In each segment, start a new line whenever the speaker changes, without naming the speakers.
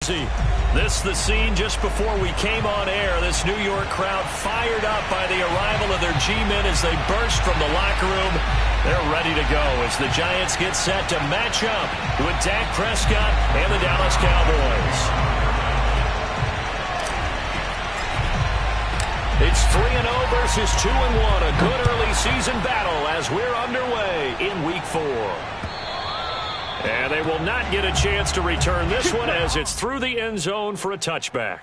Jersey. This the scene just before we came on air. This New York crowd fired up by the arrival of their G-men as they burst from the locker room. They're ready to go as the Giants get set to match up with Dak Prescott and the Dallas Cowboys. It's 3-0 versus 2-1. A good early season battle as we're underway in Week 4. And they will not get a chance to return this one as it's through the end zone for a touchback.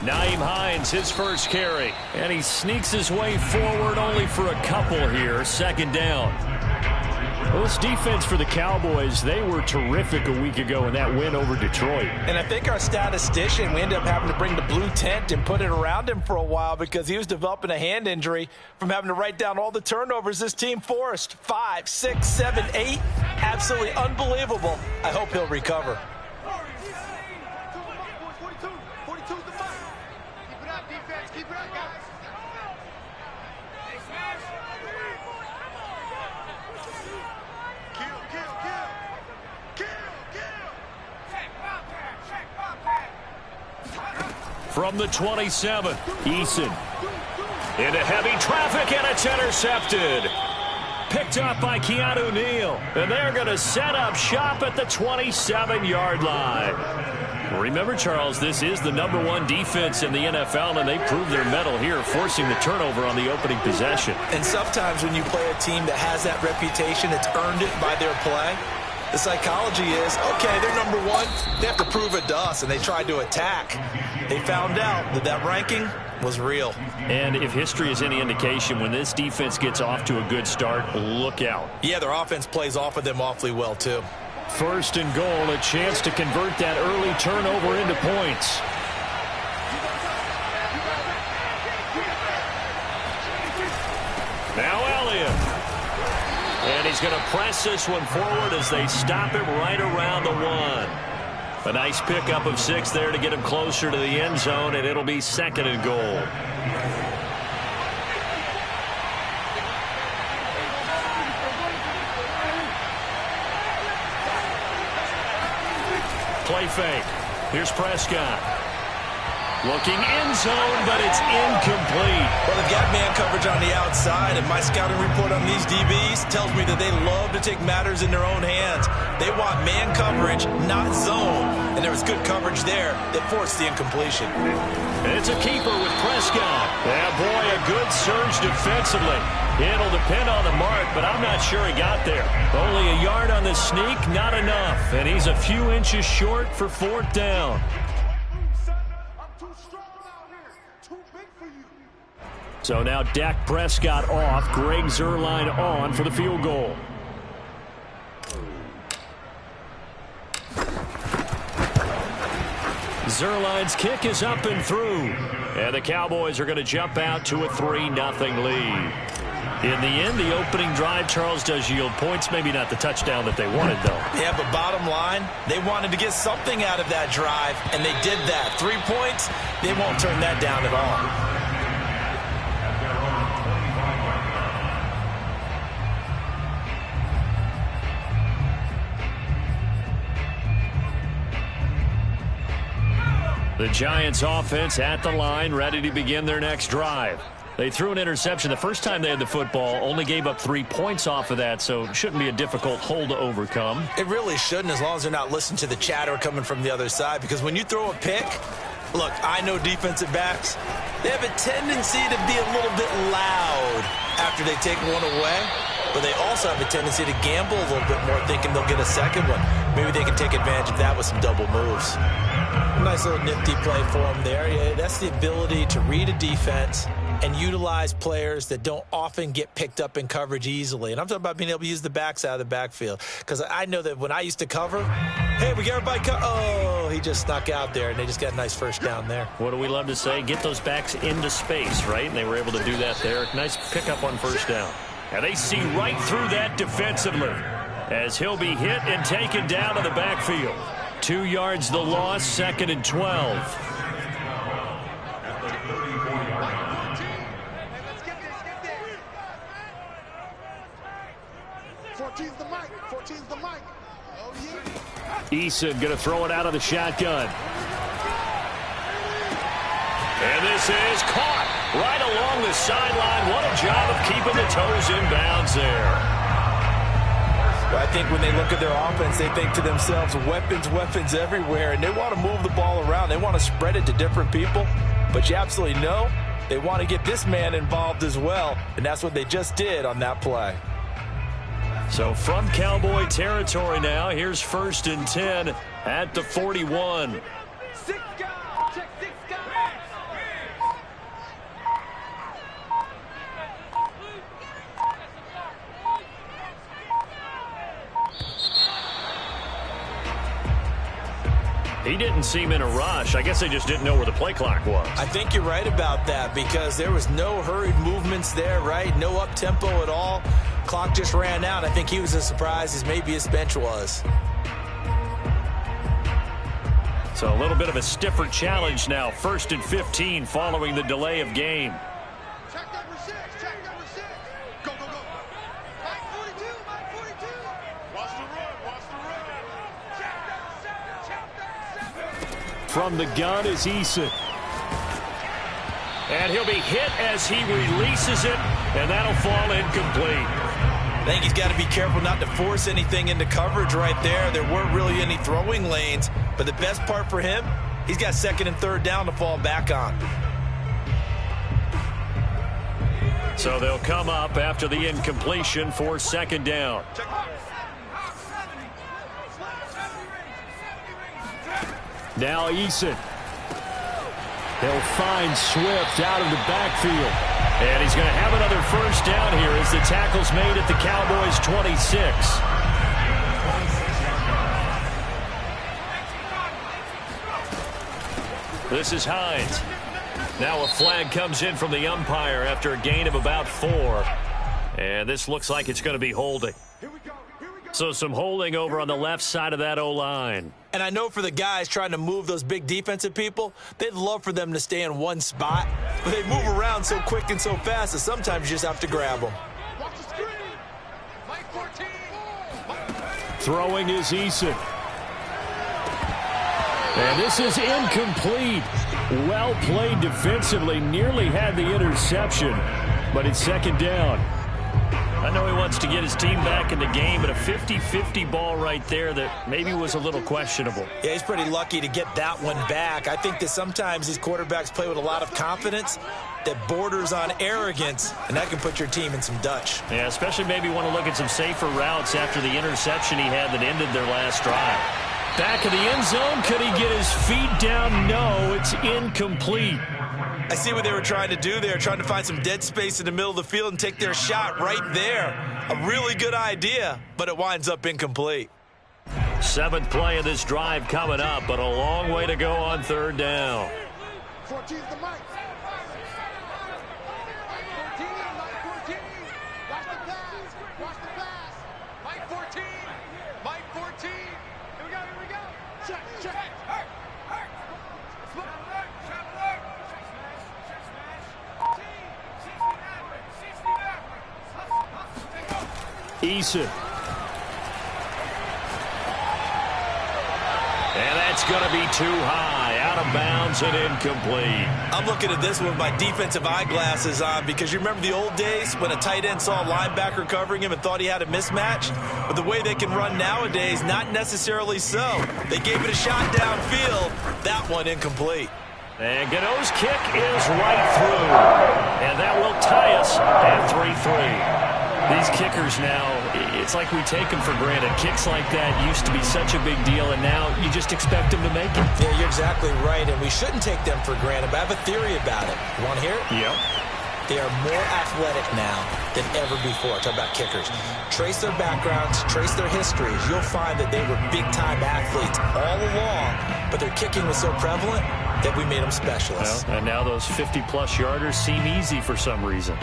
Nyheim Hines, his first carry, and he sneaks his way forward only for a couple here. Second down. Well, this defense for the Cowboys, they were terrific a week ago in that win over Detroit.
And I think our statistician, we ended up having to bring the blue tent and put it around him for a while because he was developing a hand injury from having to write down all the turnovers this team forced. 5, 6, 7, 8. Absolutely unbelievable. I hope he'll recover.
From the 27, Eason into heavy traffic, and it's intercepted. Picked up by Keanu Neal, and they're going to set up shop at the 27-yard line. Remember, Charles, this is the #1 defense in the NFL, and they proved their mettle here, forcing the turnover on the opening possession.
And sometimes when you play a team that has that reputation, it's earned it by their play. The psychology is, okay, they're #1. They have to prove it to us, and they tried to attack. They found out that that ranking was real.
And if history is any indication, when this defense gets off to a good start, look out.
Yeah, their offense plays off of them awfully well, too.
First and goal, a chance to convert that early turnover into points. Now Elliott. And he's going to press this one forward as they stop him right around the 1. A nice pickup of 6 there to get him closer to the end zone, and it'll be second and goal. Play fake. Here's Prescott. Looking end zone, but it's incomplete.
Well, they've got man coverage on the outside, and my scouting report on these DBs tells me that they love to take matters in their own hands. They want man coverage, not zone. And there was good coverage there that forced the incompletion.
And it's a keeper with Prescott. Yeah, boy, a good surge defensively. It'll depend on the mark, but I'm not sure he got there. Only a yard on the sneak, not enough. And he's a few inches short for 4th down. So now Dak Prescott off, Greg Zuerlein on for the field goal. Zuerlein's kick is up and through. And the Cowboys are going to jump out to a 3-0 lead. In the end, the opening drive, Charles, does yield points. Maybe not the touchdown that they wanted, though.
Yeah, but bottom line, they wanted to get something out of that drive, and they did that. 3 points, they won't turn that down at all.
The Giants offense at the line, ready to begin their next drive. They threw an interception the first time they had the football, only gave up 3 points off of that, so it shouldn't be a difficult hole to overcome.
It really shouldn't, as long as they're not listening to the chatter coming from the other side, because when you throw a pick, look, I know defensive backs, they have a tendency to be a little bit loud after they take one away, but they also have a tendency to gamble a little bit more, thinking they'll get a second one. maybe they can take advantage of that with some double moves. Nice little nifty play for him there. Yeah, that's the ability to read a defense and utilize players that don't often get picked up in coverage easily. And I'm talking about being able to use the backside of the backfield. Because I know that when I used to cover, hey, we got everybody oh, he just snuck out there, and they just got a nice first down there.
What do we love to say? Get those backs into space, right? And they were able to do that there. Nice pickup on first down. And they see right through that defensively as he'll be hit and taken down to the backfield. 2 yards the loss, 2nd and 12.
14's the mic. 14's the mic. Oh, yeah.
Eason going to throw it out of the shotgun. And this is caught right along the sideline. What a job of keeping the toes in bounds there.
Well, I think when they look at their offense, they think to themselves, weapons, weapons everywhere, and they want to move the ball around. They want to spread it to different people, but you absolutely know they want to get this man involved as well, and that's what they just did on that play.
So from Cowboy territory now, here's 1st and 10 at the 41. He didn't seem in a rush. I guess they just didn't know where the play clock was.
I think you're right about that because there was no hurried movements there, right? No up-tempo at all. Clock just ran out. I think he was as surprised as maybe his bench was.
So a little bit of a stiffer challenge now. 1st and 15 following the delay of game.
Check number 6. Check number 6. Go, go, go. Mike 42. Mike 42. Watch the run. Watch the run. Check number 7. Check number 7.
From the gun is Eason. And he'll be hit as he releases it, and that'll fall incomplete.
I think he's got to be careful not to force anything into coverage right there. There weren't really any throwing lanes, but the best part for him, he's got 2nd and 3rd down to fall back on.
So they'll come up after the incompletion for 2nd down. Now Eason. He'll find Swift out of the backfield. And he's going to have another first down here as the tackle's made at the Cowboys' 26. This is Hines. Now a flag comes in from the umpire after a gain of about 4. And this looks like it's going to be holding. So some holding over on the left side of that O-line.
And I know for the guys trying to move those big defensive people, they'd love for them to stay in one spot. But they move around so quick and so fast that sometimes you just have to grab them.
Watch the screen. Mike 14.
Throwing is Eason. And this is incomplete. Well played defensively. Nearly had the interception. But it's 2nd down. I know he wants to get his team back in the game, but a 50-50 ball right there that maybe was a little questionable.
Yeah, he's pretty lucky to get that one back. I think that sometimes these quarterbacks play with a lot of confidence that borders on arrogance, and that can put your team in some Dutch.
Yeah, especially maybe want to look at some safer routes after the interception he had that ended their last drive. Back of the end zone, could he get his feet down? No, it's incomplete.
I see what they were trying to do there, trying to find some dead space in the middle of the field and take their shot right there. A really good idea, but it winds up incomplete.
7th play of this drive coming up, but a long way to go on 3rd down.
14's the mic. Mike 14. Mike 14. Watch the pass. Watch the pass. Mike 14. Mike 14. Here we go. Here we go. Check. Check.
Eason. And that's going to be too high. Out of bounds and incomplete.
I'm looking at this one with my defensive eyeglasses on because you remember the old days when a tight end saw a linebacker covering him and thought he had a mismatch? But the way they can run nowadays, not necessarily so. They gave it a shot downfield. That one incomplete.
And Gano's kick is right through. And that will tie us at 3-3. These kickers now, it's like we take them for granted. Kicks like that used to be such a big deal, and now you just expect them to make it.
Yeah, you're exactly right, and we shouldn't take them for granted, but I have a theory about it. You want to hear it?
Yep.
They are more athletic now than ever before. Talk about kickers. Trace their backgrounds, trace their histories. You'll find that they were big-time athletes all along, but their kicking was so prevalent that we made them specialists.
Well, and now those 50-plus yarders seem easy for some reason.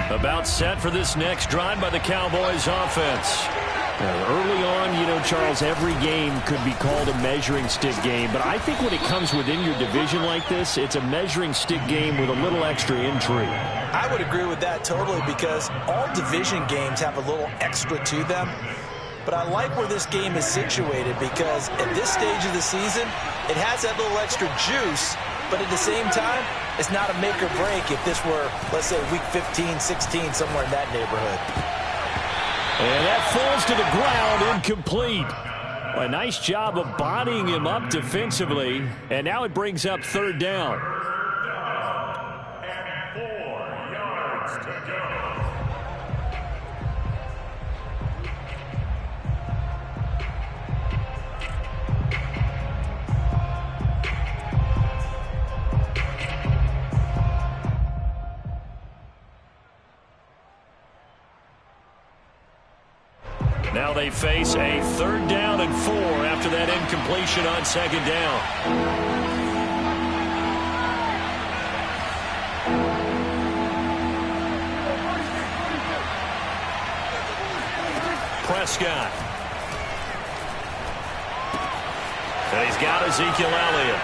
About set for this next drive by the Cowboys offense. Early on, Charles, every game could be called a measuring stick game. But I think when it comes within your division like this, it's a measuring stick game with a little extra intrigue.
I would agree with that totally because all division games have a little extra to them. But I like where this game is situated because at this stage of the season, it has that little extra juice. But at the same time, it's not a make or break if this were, let's say, week 15, 16, somewhere in that neighborhood.
And that falls to the ground, incomplete. A nice job of bodying him up defensively. And now it brings up third down. 4 yards to go. Now they face a third down and 4 after that incompletion on second down. Prescott. And he's got Ezekiel Elliott.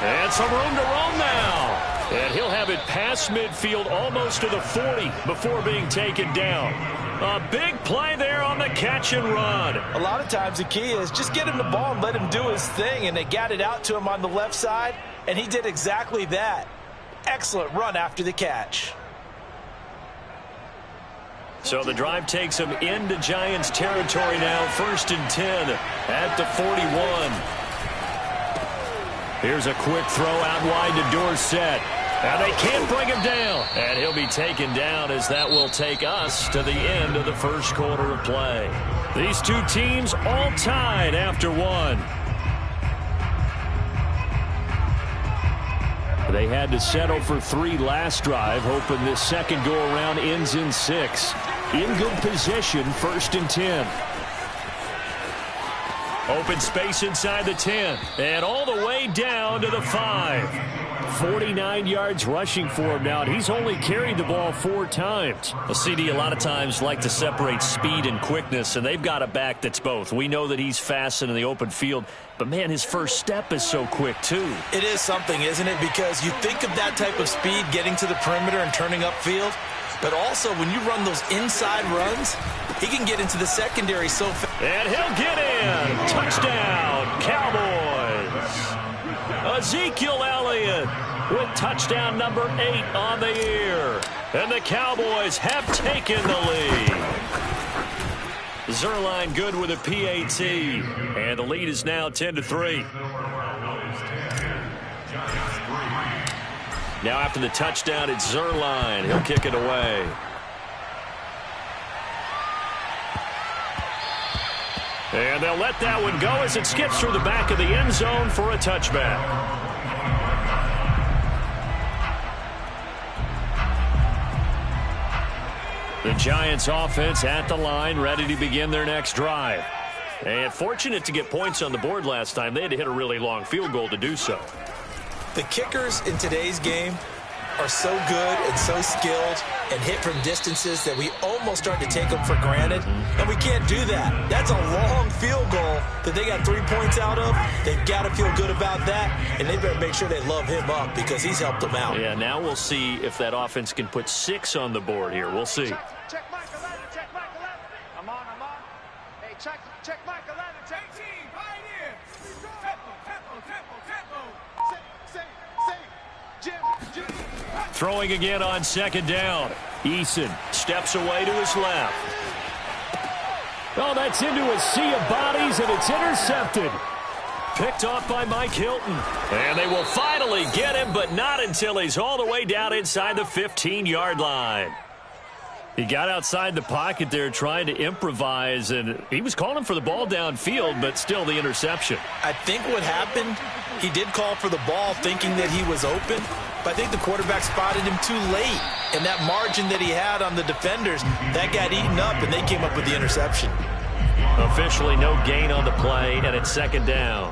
And some room to roam now. And he'll have it past midfield almost to the 40 before being taken down. A big play there on the catch and run.
A lot of times the key is just get him the ball and let him do his thing, and they got it out to him on the left side, and he did exactly that. Excellent run after the catch.
So the drive takes him into Giants territory now, 1st and 10 at the 41. Here's a quick throw out wide to Dorsett. And they can't bring him down. And he'll be taken down as that will take us to the end of the first quarter of play. These two teams all tied after one. They had to settle for 3 last drive, hoping this second go-around ends in 6. In good position, 1st and 10. Open space inside the 10. And all the way down to the 5. 49 yards rushing for him now, and he's only carried the ball 4 times. Well, CD, a lot of times like to separate speed and quickness, and they've got a back that's both. We know that he's fast in the open field, but, man, his first step is so quick, too.
It is something, isn't it? Because you think of that type of speed getting to the perimeter and turning upfield, but also when you run those inside runs, he can get into the secondary so fast.
And he'll get in. Touchdown, Cowboys. Ezekiel Elliott with touchdown number 8 on the year. And the Cowboys have taken the lead. Zuerlein good with a PAT. And the lead is now 10-3. Now after the touchdown, it's Zuerlein. He'll kick it away. And they'll let that one go as it skips through the back of the end zone for a touchback. The Giants offense at the line, ready to begin their next drive. And fortunate to get points on the board last time. They had to hit a really long field goal to do so.
The kickers in today's game are so good and so skilled and hit from distances that we almost start to take them for granted. And we can't do that. That's a long field goal that they got 3 points out of. They've got to feel good about that, and they better make sure they love him up because he's helped them out.
Yeah, now we'll see if that offense can put 6 on the board here. We'll see.
Check Mike 11, check Mike 11. I'm on. Hey, check Mike 11, check team, right here. Tempo. Jim.
Throwing again on second down. Eason steps away to his left. Oh, that's into a sea of bodies, and it's intercepted. Picked off by Mike Hilton. And they will finally get him, but not until he's all the way down inside the 15-yard line. He got outside the pocket there trying to improvise, and he was calling for the ball downfield, but still the interception.
I think what happened, he did call for the ball thinking that he was open, but I think the quarterback spotted him too late. And that margin that he had on the defenders, that got eaten up, and they came up with the interception.
Officially no gain on the play, and it's second down.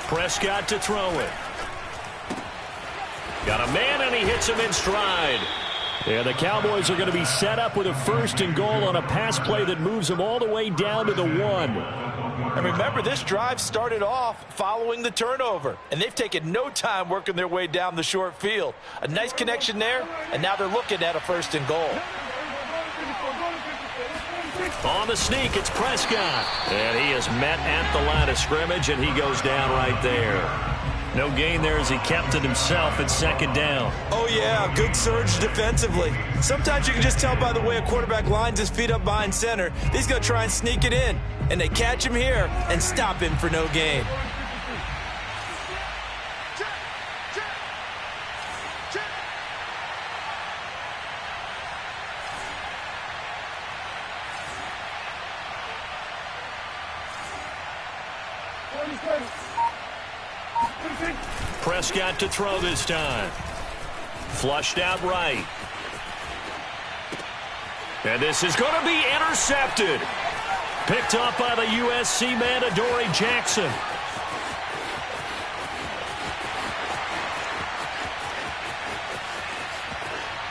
Prescott to throw it. Got a man, and he hits him in stride. Yeah, the Cowboys are going to be set up with a 1st and goal on a pass play that moves them all the way down to the 1.
And remember, this drive started off following the turnover, and they've taken no time working their way down the short field. A nice connection there, and now they're looking at a 1st and goal.
On the sneak, it's Prescott. And he is met at the line of scrimmage, and he goes down right there. No gain there as he kept it himself at second down.
Oh, yeah, good surge defensively. Sometimes you can just tell by the way a quarterback lines his feet up behind center. He's going to try and sneak it in. And they catch him here and stop him for no gain.
Prescott to throw this time. Flushed out right. And this is going to be intercepted. Picked up by the USC man, Adoree Jackson.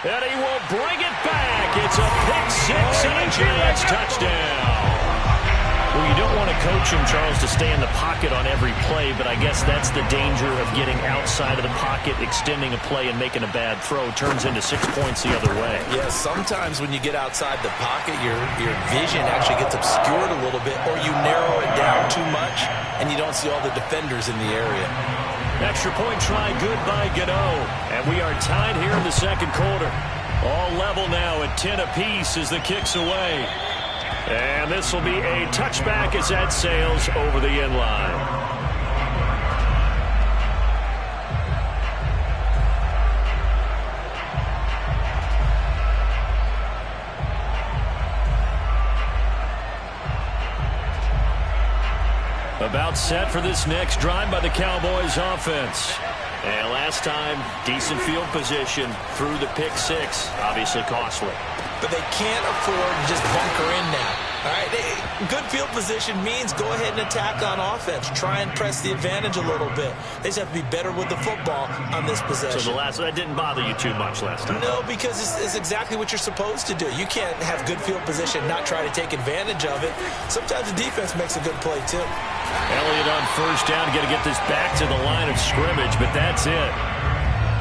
And he will bring it back. It's a pick 6 and a Giants touchdown. Well, you don't want to coach him, Charles, to stay in the pocket on every play, but I guess that's the danger of getting outside of the pocket, extending a play, and making a bad throw. Turns into 6 points the other way.
Yeah, sometimes when you get outside the pocket, your vision actually gets obscured a little bit, or you narrow it down too much, and you don't see all the defenders in the area.
Extra point try good by Gano. And we are tied here in the second quarter. All level now at 10 apiece as the kick's away. And this will be a touchback as that sails over the end line. About set for this next drive by the Cowboys offense. And last time, decent field position through the pick 6. Obviously costly.
But they can't afford to just bunker in now. All right, good field position means go ahead and attack on offense. Try and press the advantage a little bit. They just have to be better with the football on this possession.
So that didn't bother you too much last time?
No, because it's exactly what you're supposed to do. You can't have good field position, not try to take advantage of it. Sometimes the defense makes a good play, too.
Elliott on first down, got to get this back to the line of scrimmage, but that's it.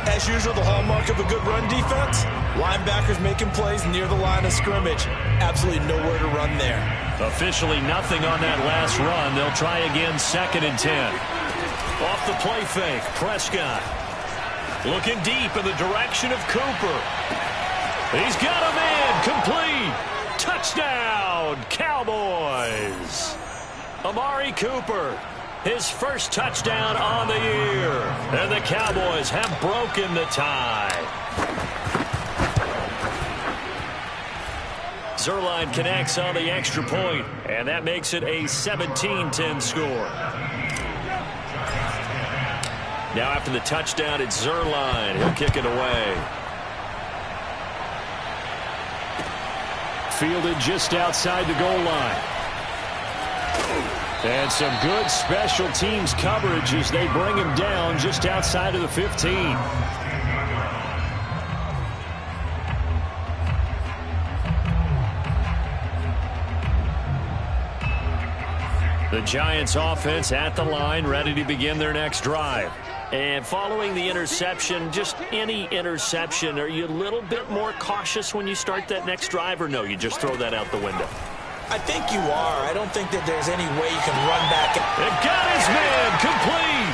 As usual, the hallmark of a good run defense, linebackers making plays near the line of scrimmage. Absolutely nowhere to run there.
Officially nothing on that last run. They'll try again, 2nd and 10. Off the play fake, Prescott. Looking deep in the direction of Cooper. He's got him in, complete. Touchdown, Cowboys. Amari Cooper. His first touchdown on the year. And the Cowboys have broken the tie. Zuerlein connects on the extra point, and that makes it a 17-10 score. Now after the touchdown, it's Zuerlein. He'll kick it away. Fielded just outside the goal line. And some good special teams coverage as they bring him down just outside of the 15. The Giants offense at the line, ready to begin their next drive. And following the interception, just any interception, are you a little bit more cautious when you start that next drive, or no, you just throw that out the window?
I think you are. I don't think that there's any way you can run back.
It got his man complete.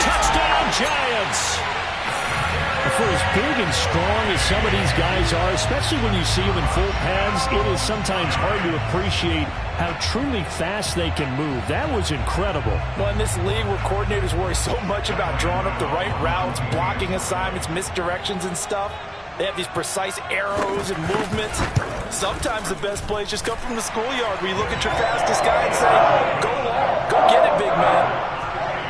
Touchdown, Giants.
For as big and strong as some of these guys are, especially when you see them in full pads, it is sometimes hard to appreciate how truly fast they can move. That was incredible.
Well, in this league where coordinators worry so much about drawing up the right routes, blocking assignments, misdirections and stuff, they have these precise arrows and movements. Sometimes the best plays just come from the schoolyard where you look at your fastest guy and say, go long, go get it, big man.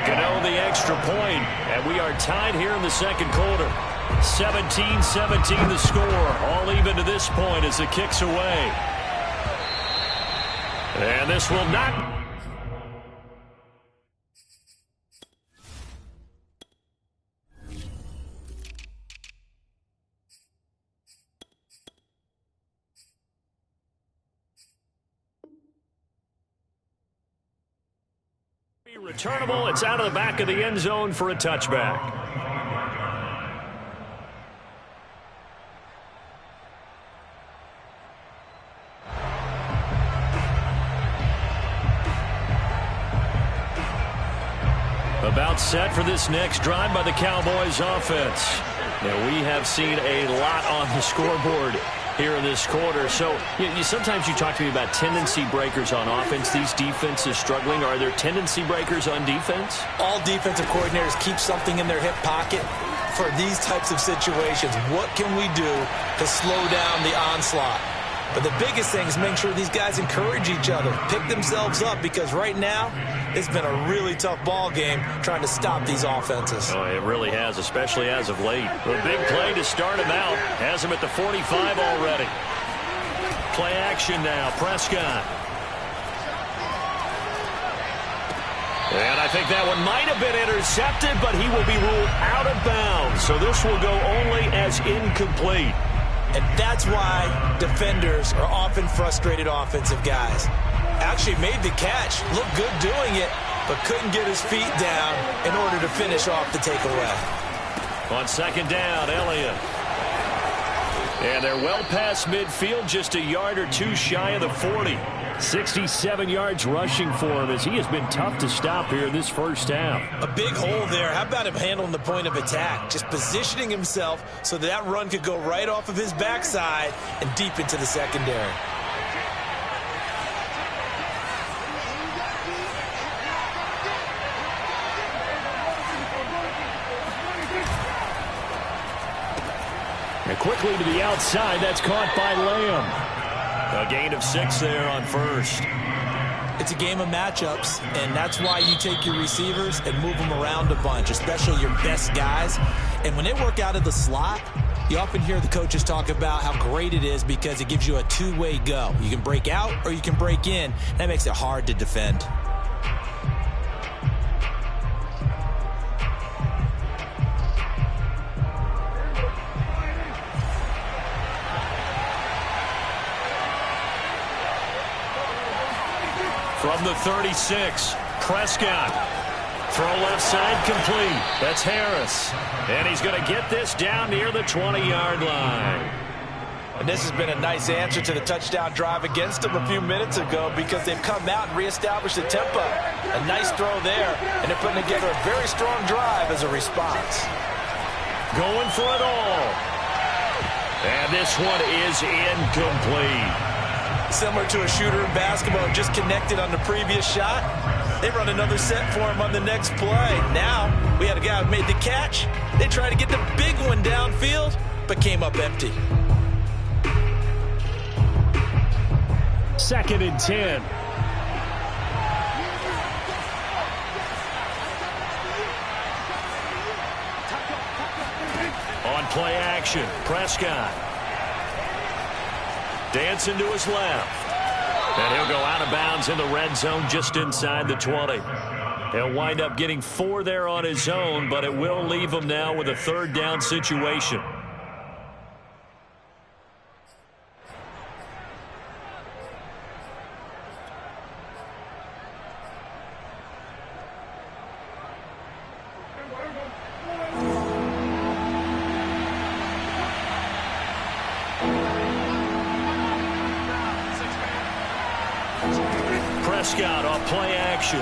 Gano the extra point, and we are tied here in the second quarter. 17-17 the score, all even to this point as the kick's away. And this will not... returnable. It's out of the back of the end zone for a touchback. About set for this next drive by the Cowboys offense. Now, we have seen a lot on the scoreboard here in this quarter. So sometimes you talk to me about tendency breakers on offense. These defenses struggling. Are there tendency breakers on defense?
All defensive coordinators keep something in their hip pocket for these types of situations. What can we do to slow down the onslaught? But the biggest thing is make sure these guys encourage each other, pick themselves up, because right now it's been a really tough ball game trying to stop these offenses.
Oh, it really has, especially as of late. A big play to start him out. Has him at the 45 already. Play action now. Prescott. And I think that one might have been intercepted, but he will be ruled out of bounds. So this will go only as incomplete.
And that's why defenders are often frustrated offensive guys. Actually made the catch, looked good doing it, but couldn't get his feet down in order to finish off the takeaway.
On second down, Elliott. And they're well past midfield, just a yard or two shy of the 40.
67 yards rushing for him as he has been tough to stop here in this first half.
A big hole there. How about him handling the point of attack? Just positioning himself so that run could go right off of his backside and deep into the secondary.
And quickly to the outside. That's caught by Lamb.
A gain of 6 there on first.
It's a game of matchups, and that's why you take your receivers and move them around a bunch, especially your best guys. And when they work out of the slot, you often hear the coaches talk about how great it is because it gives you a two-way go. You can break out or you can break in. That makes it hard to defend.
From the 36, Prescott. Throw left side complete. That's Harris. And he's going to get this down near the 20-yard line.
And this has been a nice answer to the touchdown drive against them a few minutes ago because they've come out and reestablished the tempo. A nice throw there, and they're putting together a very strong drive as a response.
Going for it all. And this one is incomplete.
Similar to a shooter in basketball, just connected on the previous shot. They run another set for him on the next play. Now, we had a guy who made the catch. They tried to get the big one downfield, but came up empty.
2nd and 10.
On play action, Prescott. Dancing to his left. And he'll go out of bounds in the red zone just inside the 20. He'll wind up getting 4 there on his own, but it will leave him now with a 3rd down situation. Prescott off play action.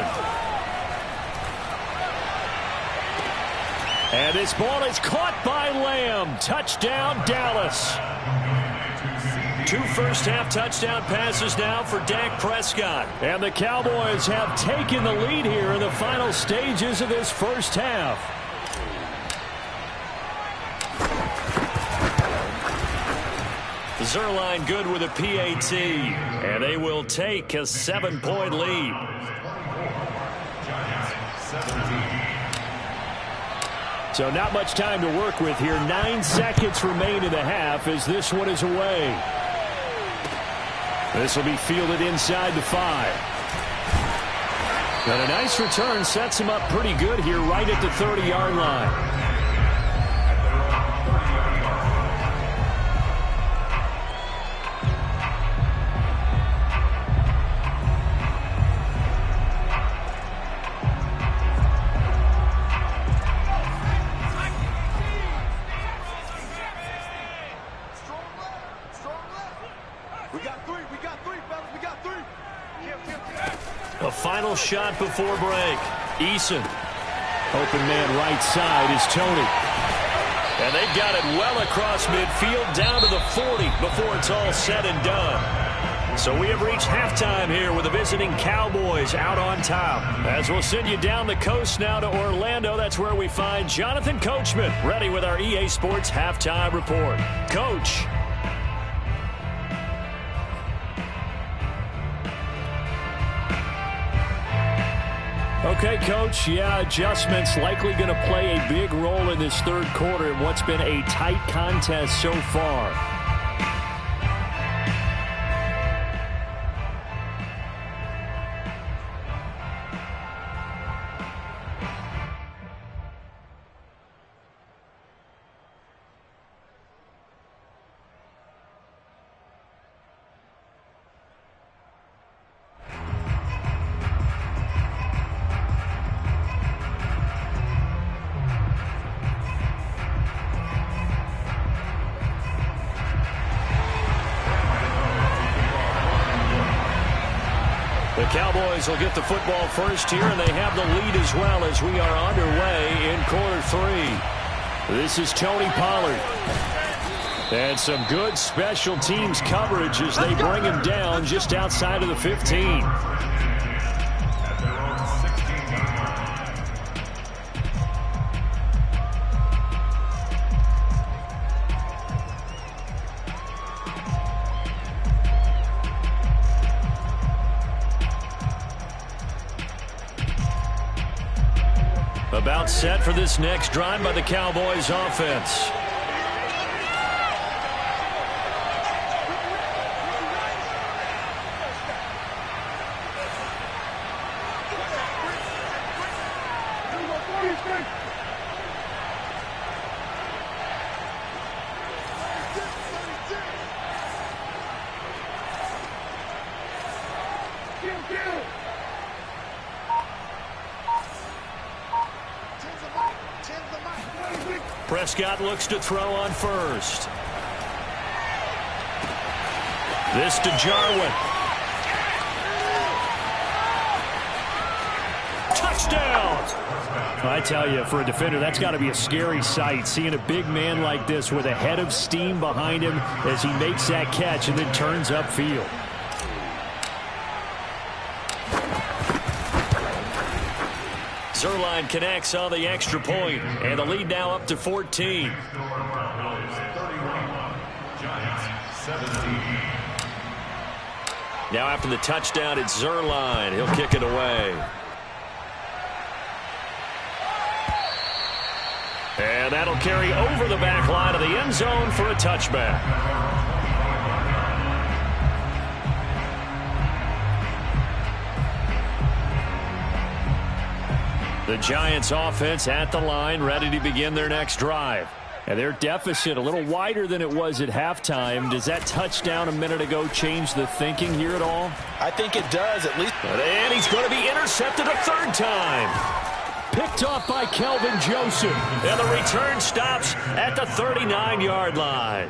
And this ball is caught by Lamb. Touchdown, Dallas. 2 first-half touchdown passes now for Dak Prescott. And the Cowboys have taken the lead here in the final stages of this first half. Zuerlein good with a PAT. And they will take a 7-point lead. So not much time to work with here. 9 seconds remain in the half as this one is away. This will be fielded inside the 5. And a nice return sets him up pretty good here right at the 30-yard line. A final shot before break. Eason. Open man right side is Tony. And they've got it well across midfield down to the 40 before it's all said and done. So we have reached halftime here with the visiting Cowboys out on top. As we'll send you down the coast now to Orlando, that's where we find Jonathan Coachman ready with our EA Sports Halftime Report. Coach. Okay, Coach, adjustments likely going to play a big role in this third quarter in what's been a tight contest so far. The Cowboys will get the football first here, and they have the lead as well as we are underway in quarter 3. This is Tony Pollard. And some good special teams coverage as they bring him down just outside of the 15. About set for this next drive by the Cowboys offense. Prescott looks to throw on first. This to Jarwin. Touchdown! I tell you, for a defender, that's got to be a scary sight, seeing a big man like this with a head of steam behind him as he makes that catch and then turns upfield. Zuerlein connects on the extra point, and the lead now up to 14. Now after the touchdown, it's Zuerlein. He'll kick it away. And that'll carry over the back line of the end zone for a touchback. The Giants offense at the line, ready to begin their next drive. And their deficit a little wider than it was at halftime. Does that touchdown a minute ago change the thinking here at all?
I think it does, at least.
And he's going to be intercepted a third time. Picked off by Kelvin Joseph. And the return stops at the 39-yard line.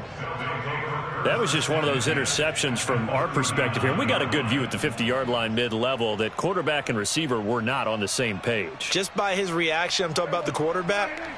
That was just one of those interceptions from our perspective here. We got a good view at the 50-yard line mid-level that quarterback and receiver were not on the same page.
Just by his reaction, I'm talking about the quarterback,